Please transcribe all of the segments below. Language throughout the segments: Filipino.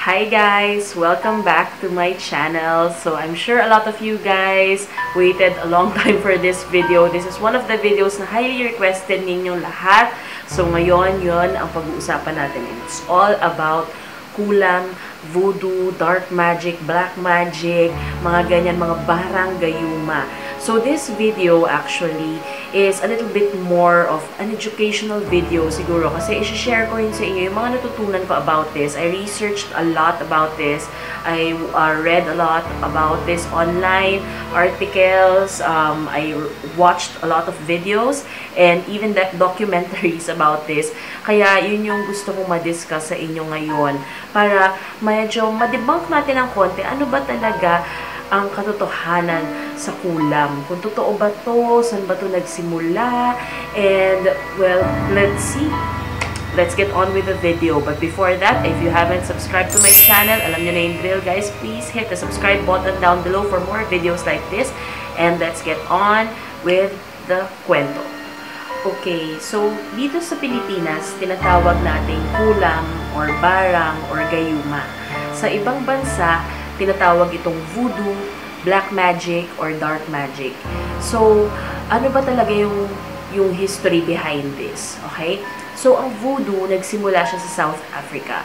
Hi guys! Welcome back to my channel. So I'm sure a lot of you guys waited a long time for this video. This is one of the videos na highly requested ninyong lahat. So ngayon, yon ang pag-uusapan natin. It's all about kulam, voodoo, dark magic, black magic, mga ganyan, mga barang gayuma. So this video actually is a little bit more of an educational video siguro kasi i-share ko rin sa inyo yung mga natutunan ko about this. I researched a lot about this. I read a lot about this online articles. I watched a lot of videos and even documentaries about this. Kaya yun yung gusto kong ma-discuss sa inyo ngayon para medyo ma-debunk natin ng konti. Ano ba talaga ang katotohanan sa kulam? Kung totoo ba to? Saan ba to nagsimula? And, well, let's see. Let's get on with the video. But before that, if you haven't subscribed to my channel, alam nyo na yung drill, guys. Please hit the subscribe button down below for more videos like this. And let's get on with the kwento. Okay, so dito sa Pilipinas, tinatawag nating kulam or barang or gayuma. Sa ibang bansa, tinatawag itong voodoo, black magic, or dark magic. So, ano ba talaga yung history behind this? Okay? So, ang voodoo, nagsimula siya sa South Africa.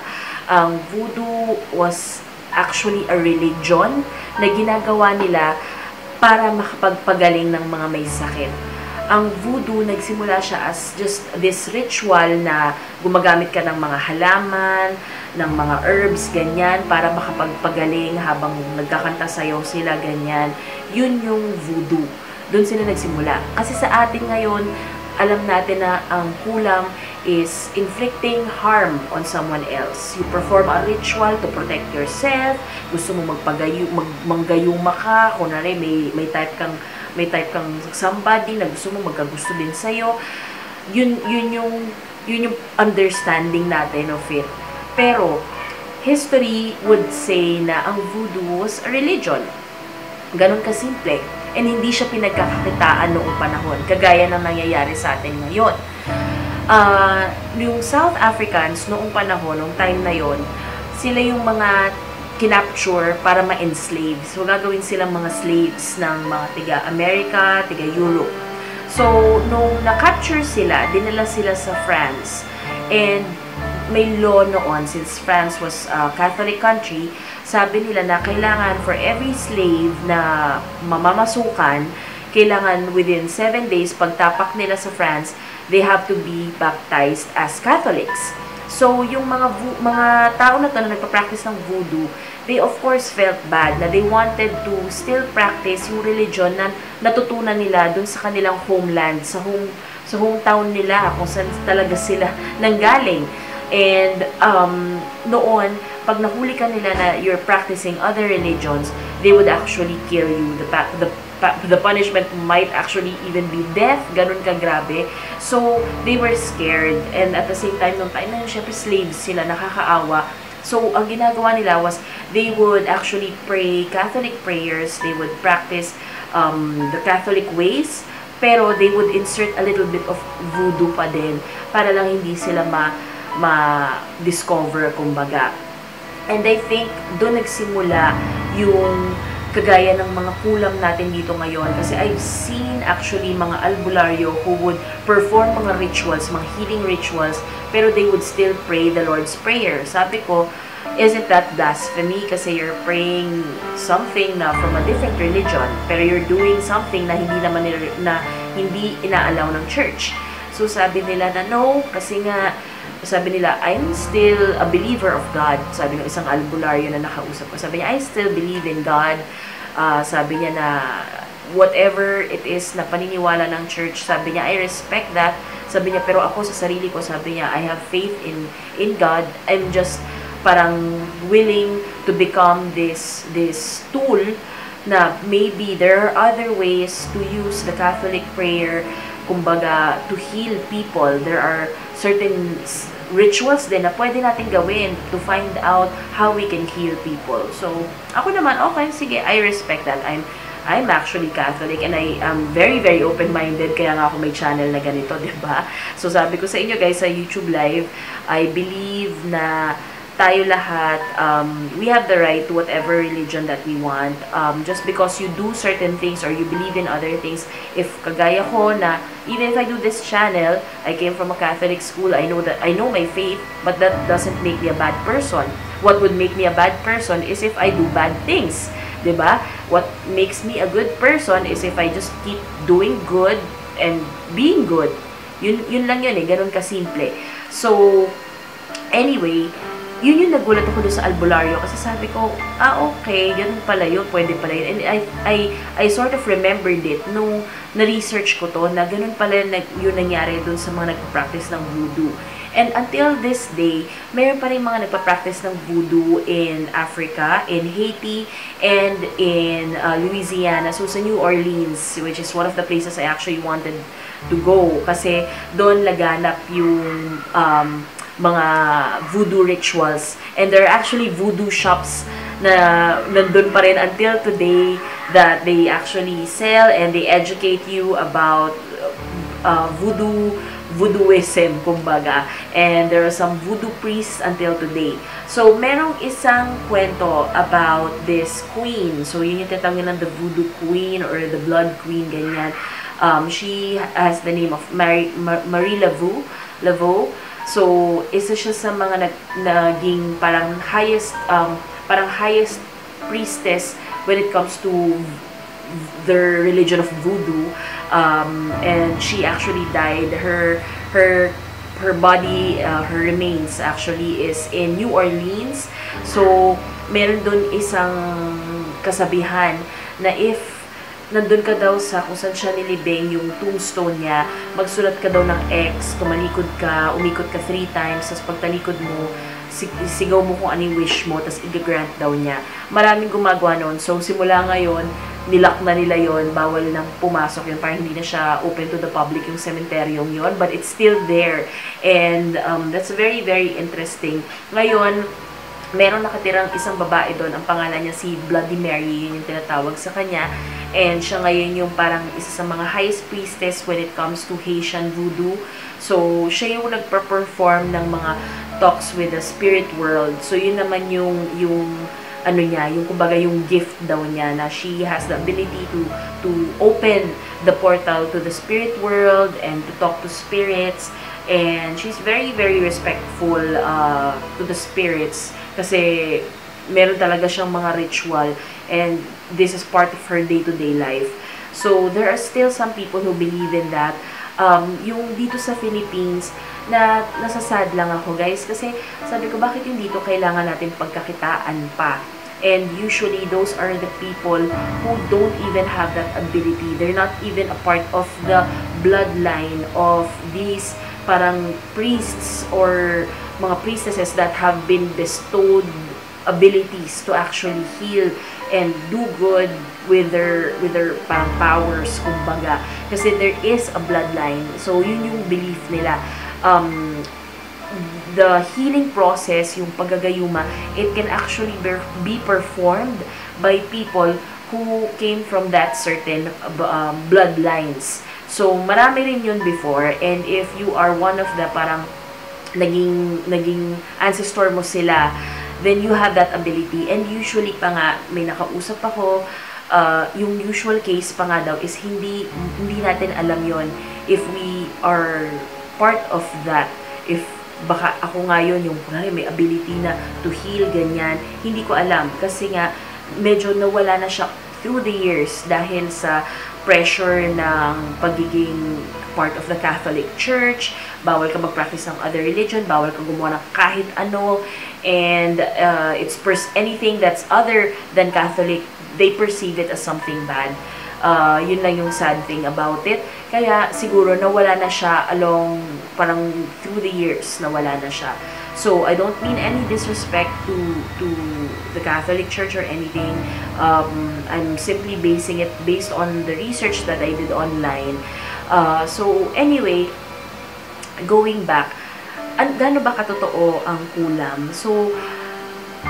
Ang voodoo was actually a religion na ginagawa nila para makapagpagaling ng mga may sakit. Ang voodoo, nagsimula siya as just this ritual na gumagamit ka ng mga halaman, ng mga herbs, ganyan, para makapagpagaling habang nagkakanta sayo sila, ganyan. Yun yung voodoo. Doon sila nagsimula. Kasi sa atin ngayon, alam natin na ang kulam is inflicting harm on someone else. You perform a ritual to protect yourself. Gusto mo manggayuma ka, kunwari may type kang somebody na gusto mo magkagusto din sa'yo. Yun yung understanding natin of it. Pero, history would say na ang voodoo was a religion. Ganon kasimple. And hindi siya pinagkakakitaan noong panahon, kagaya ng nangyayari sa atin ngayon. Yung South Africans noong panahon, noong time na yon, sila yung mga kinapture para ma-enslave. So, gagawin silang mga slaves ng mga tiga-America, tiga-Europe. So, nung na-capture sila, dinala sila sa France. And may law noon, since France was a Catholic country, sabi nila na kailangan for every slave na mamamasukan, kailangan within 7 days, pagtapak nila sa France, they have to be baptized as Catholics. So, yung mga tao na to na nagpa-practice ng voodoo, they of course felt bad na they wanted to still practice yung religion na natutunan nila dun sa kanilang homeland, sa hometown nila, kung saan talaga sila nanggaling. And noon, pag nahuli ka nila na you're practicing other religions, they would actually kill you. The punishment might actually even be death, ganun kagrabe. So, they were scared. And at the same time, nung time na yun, syempre slaves sila, nakakaawa. So, ang ginagawa nila was, they would actually pray Catholic prayers, they would practice the Catholic ways, pero they would insert a little bit of voodoo pa din, para lang hindi sila ma-discover, kumbaga. And I think, doon nagsimula yung kagaya ng mga kulam natin dito ngayon. Kasi I've seen actually mga albularyo who would perform mga rituals, mga healing rituals, pero they would still pray the Lord's Prayer. Sabi ko, isn't that blasphemy? Kasi you're praying something na from a different religion, pero you're doing something na hindi inaalaw ng church. So sabi nila na no, kasi nga, sabi nila, I'm still a believer of God. Sabi ng isang albularyo na nakausap ko. Sabi niya, I still believe in God. Sabi niya na whatever it is na paniniwala ng church, sabi niya, I respect that. Sabi niya, pero ako sa sarili ko, sabi niya, I have faith in God. I'm just parang willing to become this tool na maybe there are other ways to use the Catholic prayer, kumbaga, to heal people. There are certain rituals din na pwede natin gawin to find out how we can heal people. So, ako naman, okay, sige, I respect that. I'm actually Catholic and I am very, very open-minded, kaya nga ako may channel na ganito, diba? So, sabi ko sa inyo guys, sa YouTube Live, I believe na tayo lahat, we have the right to whatever religion that we want. Just because you do certain things or you believe in other things, if kagaya ko na, even if I do this channel, I came from a Catholic school, I know my faith, but that doesn't make me a bad person. What would make me a bad person is if I do bad things. 'Di ba? What makes me a good person is if I just keep doing good and being good. Yun lang yun eh, ganun kasimple. So, anyway, yun yung nagulat ako doon sa albularyo kasi sabi ko, okay, ganun pala yun, pwede pala yun. And I sort of remembered it nung na-research ko to, na ganun pala yun nangyari doon sa mga nagpa-practice ng voodoo. And until this day, mayroon pa rin mga nagpa-practice ng voodoo in Africa, in Haiti, and in Louisiana. So, sa New Orleans, which is one of the places I actually wanted to go. Kasi doon laganap yung mga voodoo rituals. And there are actually voodoo shops na nandun pa rin until today that they actually sell and they educate you about voodooism, kumbaga. And there are some voodoo priests until today. So, merong isang kwento about this queen. So, yun yung tinatawag ng the voodoo queen or the blood queen, ganyan. She has the name of Marie Laveau. So, isa siya sa mga naging parang highest priestess when it comes to the religion of voodoo. And she actually died. Her body, her remains actually is in New Orleans. So, meron dun isang kasabihan na if nandun ka daw sa kung saan siya nilibing, yung tombstone niya, magsulat ka daw ng X, tumalikod ka, umikot ka 3 times, tapos pagtalikod mo, sigaw mo kung anong wish mo, tapos i-grant daw niya. Maraming gumagawa nun. So, simula ngayon, nilock na nila yon, bawal nang pumasok yun, parang hindi na siya open to the public yung cementeryong yon, but it's still there. And that's very, very interesting. Ngayon, meron nakatirang isang babae doon, ang pangalan niya si Bloody Mary, yun yung tinatawag sa kanya. And siya ngayon yung parang isa sa mga highest priestess when it comes to Haitian voodoo. So, siya yung nagpa-perform ng mga talks with the spirit world. So, yun naman yung ano niya, yung kumbaga yung gift daw niya na she has the ability to open the portal to the spirit world and to talk to spirits. And she's very, very respectful to the spirits kasi meron talaga siyang mga ritual and this is part of her day-to-day life. So, there are still some people who believe in that. Yung dito sa Philippines, na nasasad lang ako guys kasi sabi ko bakit yung dito kailangan natin pagkakitaan pa. And usually, those are the people who don't even have that ability. They're not even a part of the bloodline of these parang priests or mga priestesses that have been bestowed abilities to actually heal and do good with their parang powers, kumbaga. Kasi there is a bloodline. So, yun yung belief nila. The healing process, yung paggagayuma, it can actually be performed by people who came from that certain bloodlines. So, marami rin yun before. And if you are one of the parang naging ancestor mo sila, then you have that ability. And usually pa nga, may nakausap ako, yung usual case pa nga daw is hindi natin alam yon if we are part of that. If baka ako nga yun, yung may ability na to heal, ganyan. Hindi ko alam. Kasi nga, medyo nawala na siya through the years dahil sa pressure ng pagiging part of the Catholic Church. Bawal ka mag-practice ng other religion. Bawal ka gumawa ng kahit ano. And anything that's other than Catholic, they perceive it as something bad. Yun lang yung sad thing about it. Kaya siguro nawala na siya parang through the years, nawala na siya. So, I don't mean any disrespect to the Catholic Church or anything. I'm simply basing it based on the research that I did online. So, anyway, going back, gaano ba katotoo ang kulam? So,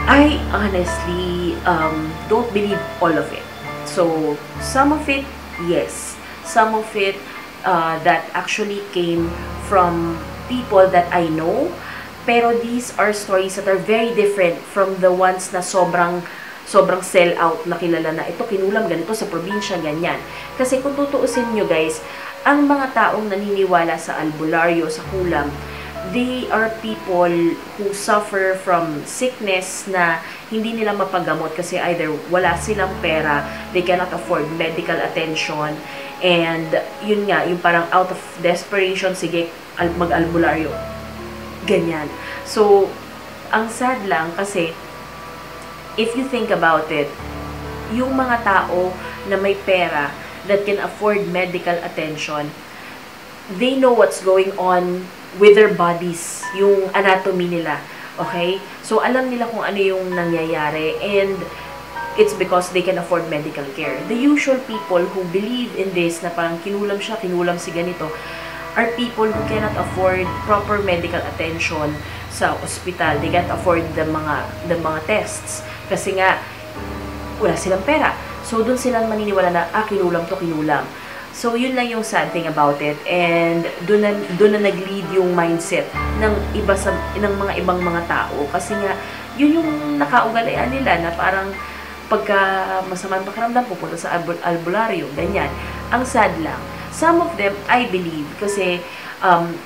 I honestly don't believe all of it. So, some of it, yes. Some of it that actually came from people that I know Pero these are stories that are very different from the ones na sobrang sell out na kilala na ito kinulam ganito sa probinsya, ganyan. Kasi kung tutuusin nyo guys, ang mga taong naniniwala sa albularyo, sa kulam, they are people who suffer from sickness na hindi nila mapagamot kasi either wala silang pera, they cannot afford medical attention, and yun nga, yung parang out of desperation, sige, mag-albularyo. Ganyan. So, ang sad lang kasi, if you think about it, yung mga tao na may pera that can afford medical attention, they know what's going on with their bodies, yung anatomy nila. Okay? So, alam nila kung ano yung nangyayari, and it's because they can afford medical care. The usual people who believe in this, na parang kinulam siya, kinulam si ganito, are people who cannot afford proper medical attention sa ospital. They can't afford the mga tests. Kasi nga, wala silang pera. So, dun silang maniniwala na, kinulam to, kinulam. So, yun lang yung sad thing about it. And dun na nag-lead yung mindset ng mga ibang mga tao. Kasi nga, yun yung nakaugalian nila na parang pagka masamang pakiramdam, pupunta sa albularyo, ganyan. Ang sad lang. Some of them, I believe, kasi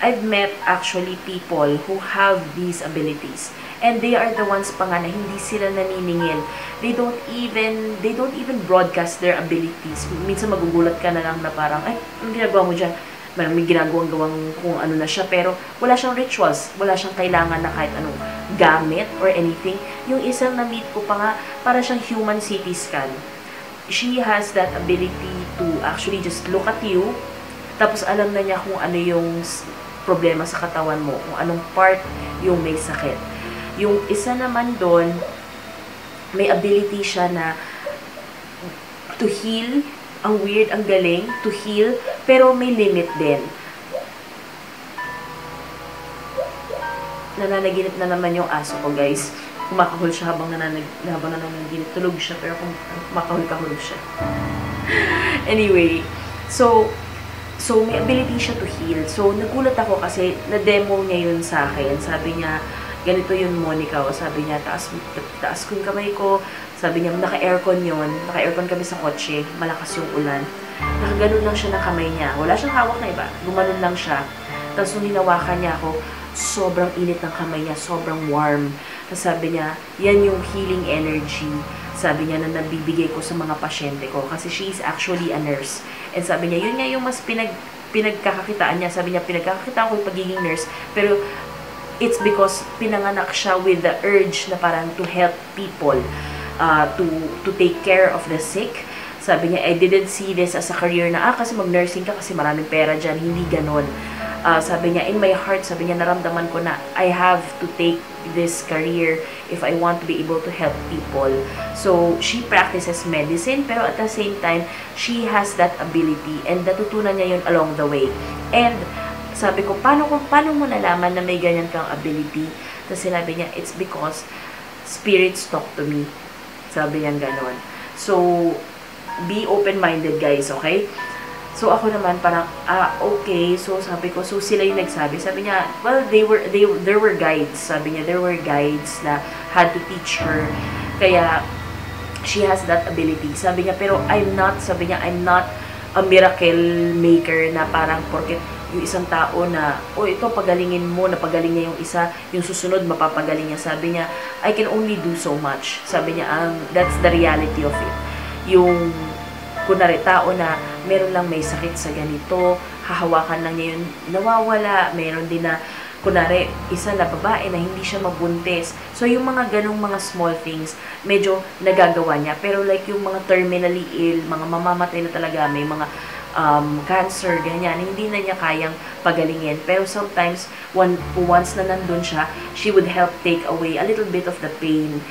I've met actually people who have these abilities. And they are the ones pa nga na hindi sila naniningil. They don't even broadcast their abilities. Minsan magugulat ka na lang na parang, ay, anong ginagawa mo dyan? May ginagawang kung ano na siya, pero wala siyang rituals, wala siyang kailangan na kahit anong gamit or anything. Yung isang na-meet ko pa nga, para siyang human CT scan. She has that ability to actually just look at you, tapos alam na niya kung ano yung problema sa katawan mo, kung anong part yung may sakit. Yung isa naman doon, may ability siya na to heal. Ang weird, ang galing, to heal, pero may limit din. Nananaginip na naman yung aso ko, guys. Kumakahol siya habang nananaginip. Tulog siya, pero kumakahol-kahol siya. Anyway, so may ability siya to heal. So, nagulat ako kasi na-demo niya yun sa akin. Sabi niya, ganito yun, Monica. Sabi niya, taas ko yung kamay ko. Sabi niya, naka-aircon yun. Naka-aircon kami sa kotse. Malakas yung ulan. Nakaganon lang siya ng kamay niya. Wala siyang hawak na iba. Gumanon lang siya. Tapos nung hinawakan niya ako, sobrang init ng kamay niya. Sobrang warm. Tapos sabi niya, yan yung healing energy. Sabi niya na nabibigay ko sa mga pasyente ko. Kasi she is actually a nurse. And sabi niya, yun nga yung mas pinagkakakitaan niya. Sabi niya, pinagkakakitaan ko yung pagiging nurse. Pero it's because pinanganak siya with the urge na parang to help people. To take care of the sick. Sabi niya, I didn't see this as a career na, kasi mag-nursing ka kasi maraming pera dyan. Hindi ganon. Sabi niya, in my heart, sabi niya, naramdaman ko na I have to take this career if I want to be able to help people. So, she practices medicine, pero at the same time, she has that ability and natutunan niya yun along the way. And, sabi ko, paano mo nalaman na may ganyan kang ability? Tapos sinabi niya, it's because spirits talk to me. Sabi niya ganon. So, be open-minded guys, okay? So, ako naman parang, okay. So, sabi ko, so sila yung nagsabi. Sabi niya, well, there were guides. Sabi niya, there were guides na had to teach her. Kaya, she has that ability. Sabi niya, pero I'm not a miracle maker na parang porket yung isang tao na, ito pagalingin mo, napagaling niya yung isa, yung susunod mapapagaling niya. Sabi niya, I can only do so much. Sabi niya, that's the reality of it. Yung, kunwari, tao na meron lang may sakit sa ganito, hahawakan lang niya yun, nawawala. Meron din na, kunwari, isa na babae na hindi siya mabuntis. So, yung mga ganong mga small things, medyo nagagawa niya. Pero like yung mga terminally ill, mga mamamatay na talaga, may mga cancer, ganyan, hindi na niya kayang pagalingin. Pero sometimes, once na nandun siya, she would help take away a little bit of the pain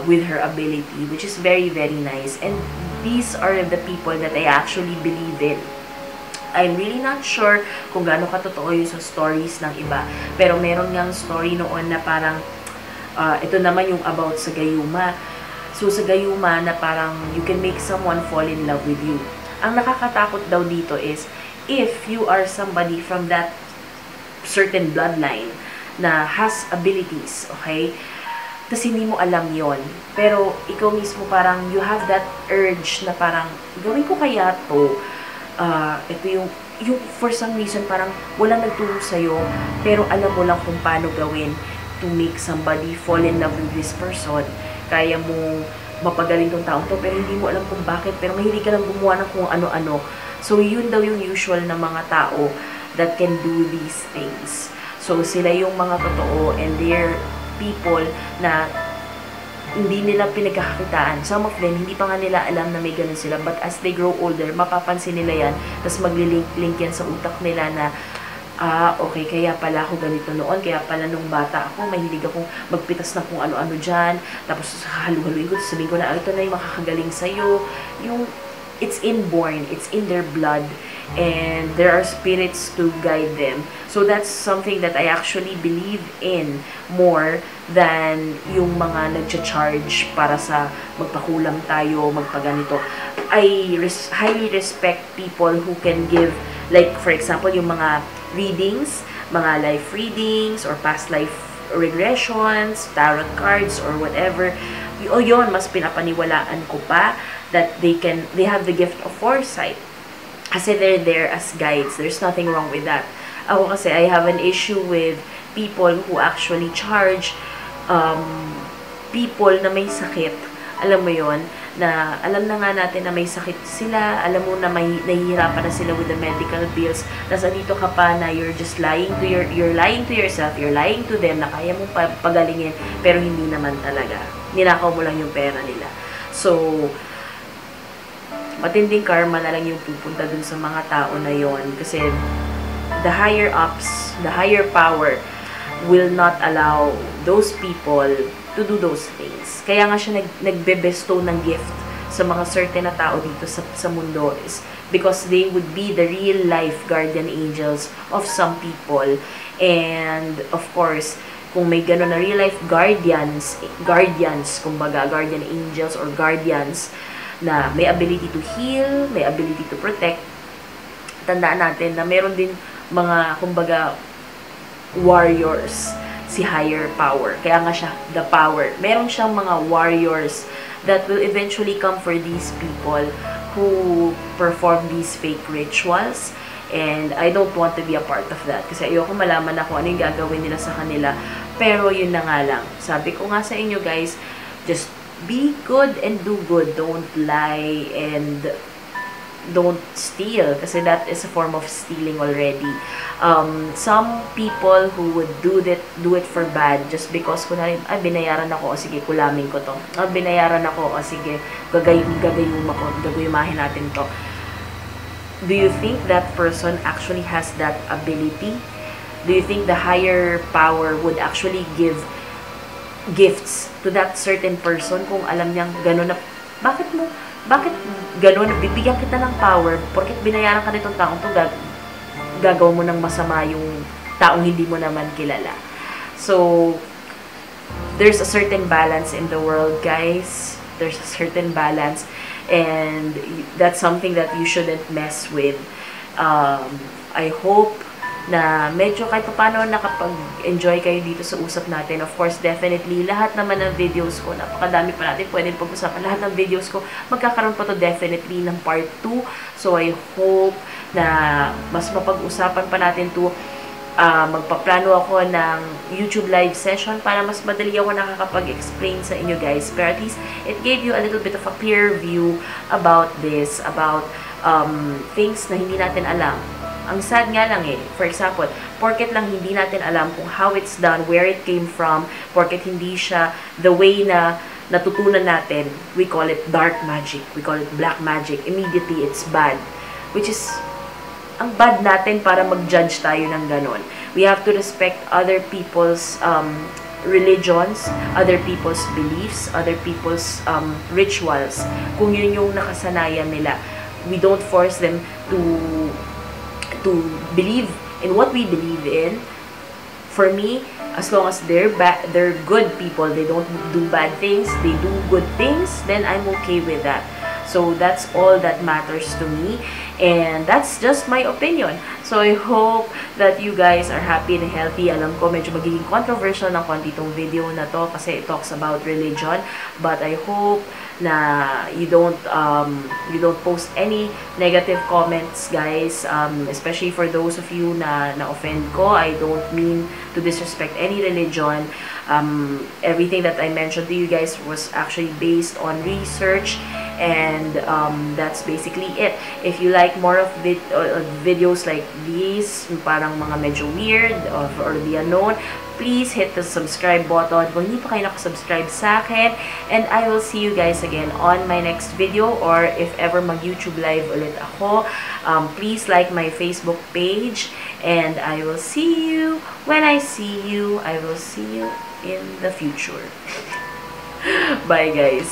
with her ability, which is very, very nice. And these are the people that I actually believe in. I'm really not sure kung gaano katotoo yung sa stories ng iba. Pero meron ngang story noon na parang, ito naman yung about sa gayuma. So, sa gayuma na parang you can make someone fall in love with you. Ang nakakatakot daw dito is, if you are somebody from that certain bloodline, na has abilities, okay? Tapos hindi mo alam yon. Pero ikaw mismo parang you have that urge na parang gawin ko kaya to. Ito yung for some reason parang walang nagturo sa'yo, pero alam mo lang kung paano gawin to make somebody fall in love with this person. Kaya mo mapagaling tong taong to, pero hindi mo alam kung bakit, pero mahilig ka lang gumawa ng kung ano-ano. So, yun daw yung usual na mga tao that can do these things. So, sila yung mga totoo, and they're people na hindi nila pinagkakakitaan. Some of them, hindi pa nga nila alam na may ganun sila. But as they grow older, mapapansin nila yan. Tapos maglilink-link yan sa utak nila na, okay, kaya pala ako ganito noon. Kaya pala nung bata ako, mahilig akong magpitas ng kung ano-ano dyan. Tapos halu-haluin ko, sabihin ko na, ito na yung makakagaling sa'yo. Yung, it's inborn. It's in their blood. And there are spirits to guide them. So that's something that I actually believe in more than yung mga nagcha-charge para sa magpakulam tayo, magpaganito. I highly respect people who can give, like for example, yung mga readings, mga life readings, or past life regressions, tarot cards, or whatever. O yun, mas pinapaniwalaan ko pa that they have the gift of foresight. Kasi they're there as guides. There's nothing wrong with that. Ako kasi, I have an issue with people who actually charge people na may sakit. Alam mo yon, na alam na nga natin na may sakit sila, alam mo na may nahihirapan na sila with the medical bills, nasa dito ka pa na you're just lying to you're lying to yourself, you're lying to them na kaya mong pagalingin, pero hindi naman talaga. Ninakaw mo lang yung pera nila. So, matinding karma na lang yung pupunta dun sa mga tao na yon, kasi the higher ups, the higher power will not allow those people to do those things. Kaya nga siya nagbe-bestow ng gift sa mga certain na tao dito sa mundo is because they would be the real life guardian angels of some people. And of course, kung may gano'n na real life guardians, kumbaga guardian angels or guardians na may ability to heal, may ability to protect, tandaan natin na meron din mga, kumbaga, warriors, si higher power. Kaya nga siya, the power. Meron siyang mga warriors that will eventually come for these people who perform these fake rituals. And I don't want to be a part of that. Kasi ayoko malaman na kung ano yung gagawin nila sa kanila. Pero yun na nga lang. Sabi ko nga sa inyo guys, just be good and do good. Don't lie and don't steal. Kasi that is a form of stealing already. Some people who would do it for bad just because kunwari, binayaran ako, o sige, kulamin ko to. Binayaran ako, o sige, gagayumahin natin to. Do you think that person actually has that ability? Do you think the higher power would actually give gifts to that certain person kung alam niyang gano'n na, bakit gano'n, bibigyan kita ng power, porket binayaran ka nitong taong to, gagawin mo ng masama yung taong hindi mo naman kilala. So, there's a certain balance in the world, guys. There's a certain balance, and that's something that you shouldn't mess with. I hope na medyo kahit paano nakapag-enjoy kayo dito sa usap natin. Of course, definitely, lahat naman ng videos ko, napakadami pa natin pwedeng pag-usapan. Lahat ng videos ko, magkakaroon pa to definitely ng part 2. So, I hope na mas mapag-usapan pa natin to. Magpaplano ako ng YouTube live session para mas madali ako nakakapag-explain sa inyo guys. Pero at least, it gave you a little bit of a clear view about this, about things na hindi natin alam. Ang sad nga lang for example, porket lang hindi natin alam kung how it's done, where it came from, porket hindi siya the way na natutunan natin, we call it dark magic, we call it black magic, immediately it's bad. Which is, ang bad natin para mag-judge tayo ng ganon. We have to respect other people's religions, other people's beliefs, other people's rituals. Kung yun yung nakasanayan nila, we don't force them to believe in what we believe in. For me, as long as they're good people, they don't do bad things, they do good things, then I'm okay with that. So that's all that matters to me, and that's just my opinion. So So, I hope that you guys are happy and healthy. Alam ko, medyo magiging controversial ng konti itong video na to kasi it talks about religion. But I hope na you don't post any negative comments, guys, especially for those of you na offend ko. I don't mean to disrespect any religion. Everything that I mentioned to you guys was actually based on research, and that's basically it. If you like more of videos like these, parang mga medyo weird or the unknown, please hit the subscribe button kung hindi pa kayo nakasubscribe sa akin. And I will see you guys again on my next video, or if ever mag-YouTube live ulit ako, please like my Facebook page, and I will see you when I see you. I will see you in the future. Bye, guys.